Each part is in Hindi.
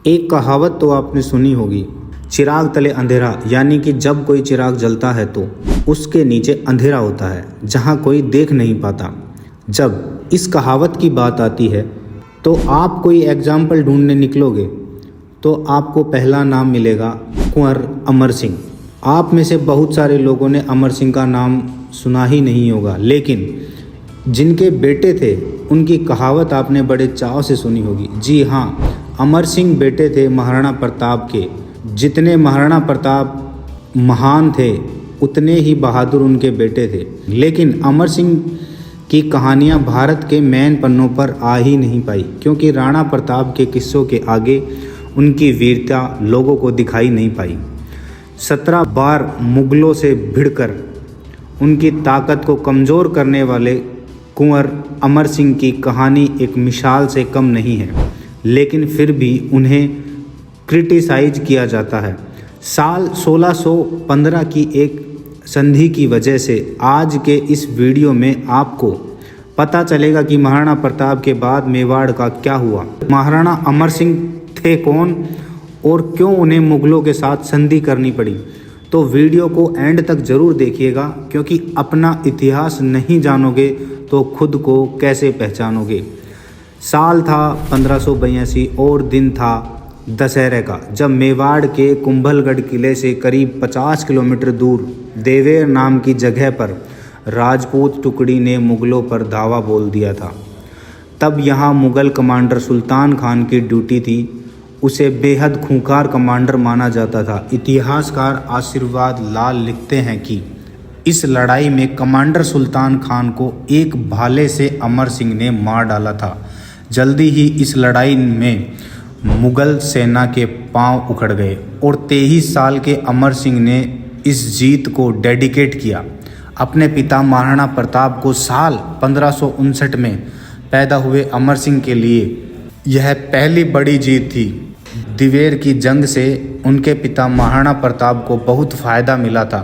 एक कहावत तो आपने सुनी होगी, चिराग तले अंधेरा, यानी कि जब कोई चिराग जलता है तो उसके नीचे अंधेरा होता है जहाँ कोई देख नहीं पाता। जब इस कहावत की बात आती है तो आप कोई एग्जाम्पल ढूंढने निकलोगे तो आपको पहला नाम मिलेगा कुंवर अमर सिंह। आप में से बहुत सारे लोगों ने अमर सिंह का नाम सुना ही नहीं होगा, लेकिन जिनके बेटे थे उनकी कहावत आपने बड़े चाव से सुनी होगी। जी हाँ, अमर सिंह बेटे थे महाराणा प्रताप के। जितने महाराणा प्रताप महान थे उतने ही बहादुर उनके बेटे थे, लेकिन अमर सिंह की कहानियाँ भारत के मेन पन्नों पर आ ही नहीं पाई, क्योंकि राणा प्रताप के किस्सों के आगे उनकी वीरता लोगों को दिखाई नहीं पाई। 17 बार मुगलों से भिड़कर उनकी ताकत को कमज़ोर करने वाले कुंवर अमर सिंह की कहानी एक मिसाल से कम नहीं है, लेकिन फिर भी उन्हें क्रिटिसाइज किया जाता है। साल 1615 की एक संधि की वजह से आज के इस वीडियो में आपको पता चलेगा कि महाराणा प्रताप के बाद मेवाड़ का क्या हुआ, महाराणा अमर सिंह थे कौन और क्यों उन्हें मुगलों के साथ संधि करनी पड़ी। तो वीडियो को एंड तक ज़रूर देखिएगा, क्योंकि अपना इतिहास नहीं जानोगे तो खुद को कैसे पहचानोगे। साल था 1582 और दिन था दशहरे का, जब मेवाड़ के कुंभलगढ़ किले से करीब 50 किलोमीटर दूर देवेर नाम की जगह पर राजपूत टुकड़ी ने मुगलों पर धावा बोल दिया था। तब यहाँ मुगल कमांडर सुल्तान खान की ड्यूटी थी। उसे बेहद खूंखार कमांडर माना जाता था। इतिहासकार आशीर्वाद लाल लिखते हैं कि इस लड़ाई में कमांडर सुल्तान खान को एक भाले से अमर सिंह ने मार डाला था। जल्दी ही इस लड़ाई में मुगल सेना के पांव उखड़ गए और 23 साल के अमर सिंह ने इस जीत को डेडिकेट किया अपने पिता महाराणा प्रताप को। साल 1559 में पैदा हुए अमर सिंह के लिए यह पहली बड़ी जीत थी। दिवेर की जंग से उनके पिता महाराणा प्रताप को बहुत फ़ायदा मिला था।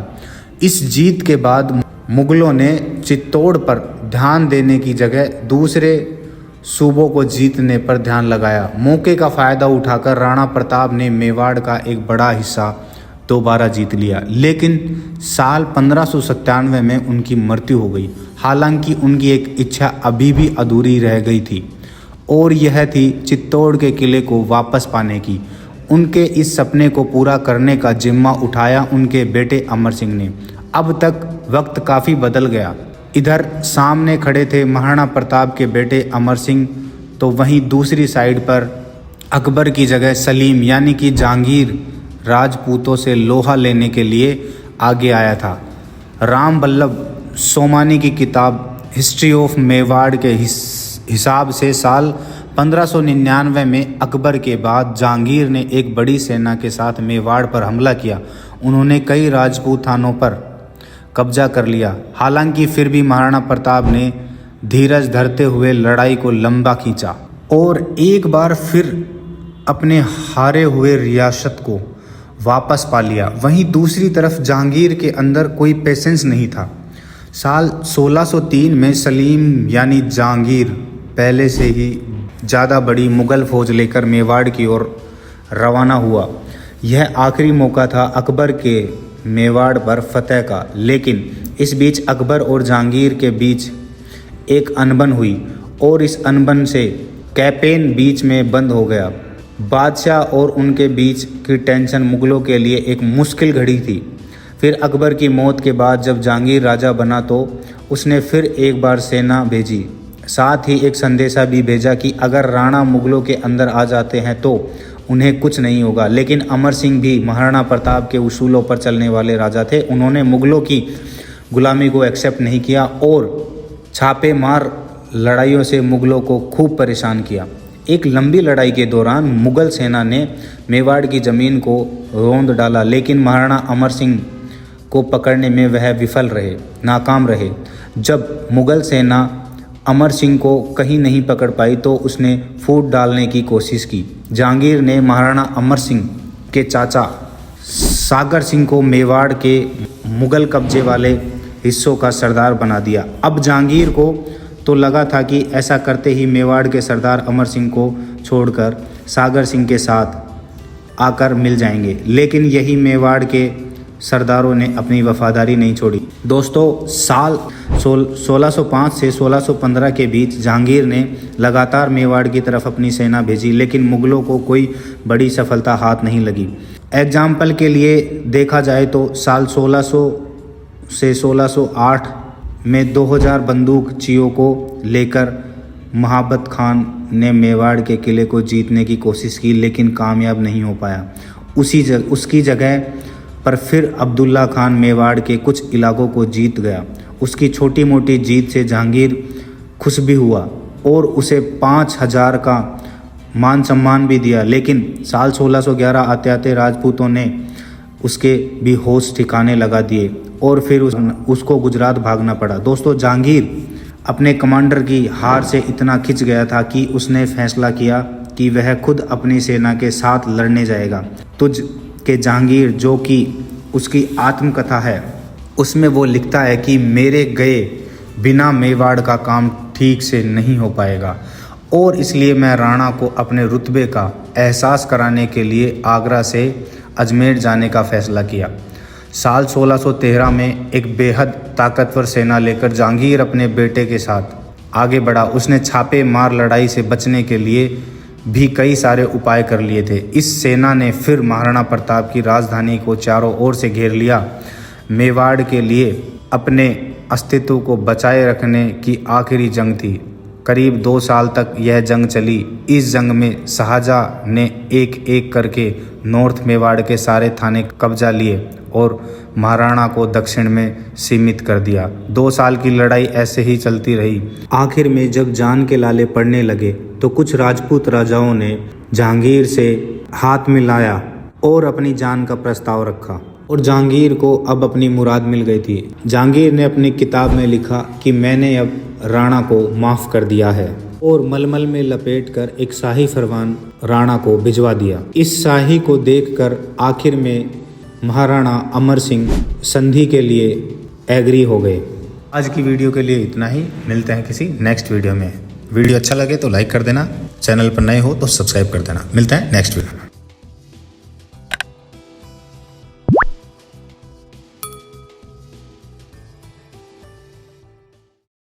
इस जीत के बाद मुगलों ने चित्तौड़ पर ध्यान देने की जगह दूसरे सूबों को जीतने पर ध्यान लगाया। मौके का फ़ायदा उठाकर राणा प्रताप ने मेवाड़ का एक बड़ा हिस्सा दोबारा जीत लिया, लेकिन साल 1597 में उनकी मृत्यु हो गई। हालांकि उनकी एक इच्छा अभी भी अधूरी रह गई थी और यह थी चित्तौड़ के किले को वापस पाने की। उनके इस सपने को पूरा करने का जिम्मा उठाया उनके बेटे अमर सिंह ने। अब तक वक्त काफ़ी बदल गया। इधर सामने खड़े थे महाराणा प्रताप के बेटे अमर सिंह, तो वहीं दूसरी साइड पर अकबर की जगह सलीम यानी कि जहांगीर राजपूतों से लोहा लेने के लिए आगे आया था। राम बल्लभ सोमानी की किताब हिस्ट्री ऑफ मेवाड़ के हिसाब से साल 1599 में अकबर के बाद जहांगीर ने एक बड़ी सेना के साथ मेवाड़ पर हमला किया। उन्होंने कई राजपूत थानों पर कब्जा कर लिया। हालांकि फिर भी महाराणा प्रताप ने धीरज धरते हुए लड़ाई को लंबा खींचा और एक बार फिर अपने हारे हुए रियासत को वापस पा लिया। वहीं दूसरी तरफ जहांगीर के अंदर कोई पेशेंस नहीं था। साल 1603 में सलीम यानी जहांगीर पहले से ही ज़्यादा बड़ी मुग़ल फ़ौज लेकर मेवाड़ की ओर रवाना हुआ। यह आखिरी मौका था अकबर के मेवाड़ पर फतह का, लेकिन इस बीच अकबर और जहांगीर के बीच एक अनबन हुई और इस अनबन से कैंपेन बीच में बंद हो गया। बादशाह और उनके बीच की टेंशन मुग़लों के लिए एक मुश्किल घड़ी थी। फिर अकबर की मौत के बाद जब जहांगीर राजा बना तो उसने फिर एक बार सेना भेजी, साथ ही एक संदेशा भी भेजा कि अगर राणा मुग़लों के अंदर आ जाते हैं तो उन्हें कुछ नहीं होगा। लेकिन अमर सिंह भी महाराणा प्रताप के उसूलों पर चलने वाले राजा थे। उन्होंने मुग़लों की गुलामी को एक्सेप्ट नहीं किया और छापेमार लड़ाइयों से मुग़लों को खूब परेशान किया। एक लंबी लड़ाई के दौरान मुग़ल सेना ने मेवाड़ की ज़मीन को रौंद डाला, लेकिन महाराणा अमर सिंह को पकड़ने में वह नाकाम रहे। जब मुग़ल सेना अमर सिंह को कहीं नहीं पकड़ पाई तो उसने फूट डालने की कोशिश की। जहांगीर ने महाराणा अमर सिंह के चाचा सागर सिंह को मेवाड़ के मुग़ल कब्जे वाले हिस्सों का सरदार बना दिया। अब जहांगीर को तो लगा था कि ऐसा करते ही मेवाड़ के सरदार अमर सिंह को छोड़कर सागर सिंह के साथ आकर मिल जाएंगे, लेकिन यही मेवाड़ के सरदारों ने अपनी वफादारी नहीं छोड़ी। दोस्तों, साल 1605 से 1615 के बीच जहांगीर ने लगातार मेवाड़ की तरफ अपनी सेना भेजी, लेकिन मुगलों को कोई बड़ी सफलता हाथ नहीं लगी। एग्जाम्पल के लिए देखा जाए तो साल 1600 से 1608 में 2000 बंदूकचियों को लेकर महाबत खान ने मेवाड़ के किले को जीतने की कोशिश की, लेकिन कामयाब नहीं हो पाया। उसकी जगह पर फिर अब्दुल्ला खान मेवाड़ के कुछ इलाकों को जीत गया। उसकी छोटी मोटी जीत से जहांगीर खुश भी हुआ और उसे 5000 का मान सम्मान भी दिया, लेकिन साल 1611 आते आते राजपूतों ने उसके भी होश ठिकाने लगा दिए और फिर उसको गुजरात भागना पड़ा। दोस्तों, जहांगीर अपने कमांडर की हार से इतना खिंच गया था कि उसने फैसला किया कि वह खुद अपनी सेना के साथ लड़ने जाएगा। तुझ के जहांगीर, जो कि उसकी आत्मकथा है, उसमें वो लिखता है कि मेरे गए बिना मेवाड़ का काम ठीक से नहीं हो पाएगा और इसलिए मैं राणा को अपने रुतबे का एहसास कराने के लिए आगरा से अजमेर जाने का फैसला किया। साल 1613 में एक बेहद ताकतवर सेना लेकर जहांगीर अपने बेटे के साथ आगे बढ़ा। उसने छापे मार लड़ाई से बचने के लिए भी कई सारे उपाय कर लिए थे। इस सेना ने फिर महाराणा प्रताप की राजधानी को चारों ओर से घेर लिया। मेवाड़ के लिए अपने अस्तित्व को बचाए रखने की आखिरी जंग थी। करीब 2 साल तक यह जंग चली। इस जंग में शाहजहाँ ने एक एक करके नॉर्थ मेवाड़ के सारे थाने कब्जा लिए और महाराणा को दक्षिण में सीमित कर दिया। 2 साल की लड़ाई ऐसे ही चलती रही। आखिर में जब जान के लाले पड़ने लगे तो कुछ राजपूत राजाओं ने जहांगीर से हाथ मिलाया और अपनी जान का प्रस्ताव रखा और जहांगीर को अब अपनी मुराद मिल गई थी। जहांगीर ने अपनी किताब में लिखा कि मैंने अब राणा को माफ़ कर दिया है और मलमल में लपेटकर एक शाही फरमान राणा को भिजवा दिया। इस शाही को देखकर आखिर में महाराणा अमर सिंह संधि के लिए एग्री हो गए। आज की वीडियो के लिए इतना ही। मिलते हैं किसी नेक्स्ट वीडियो में। वीडियो अच्छा लगे तो लाइक कर देना, चैनल पर नए हो तो सब्सक्राइब कर देना। मिलते हैं नेक्स्ट वीडियो में।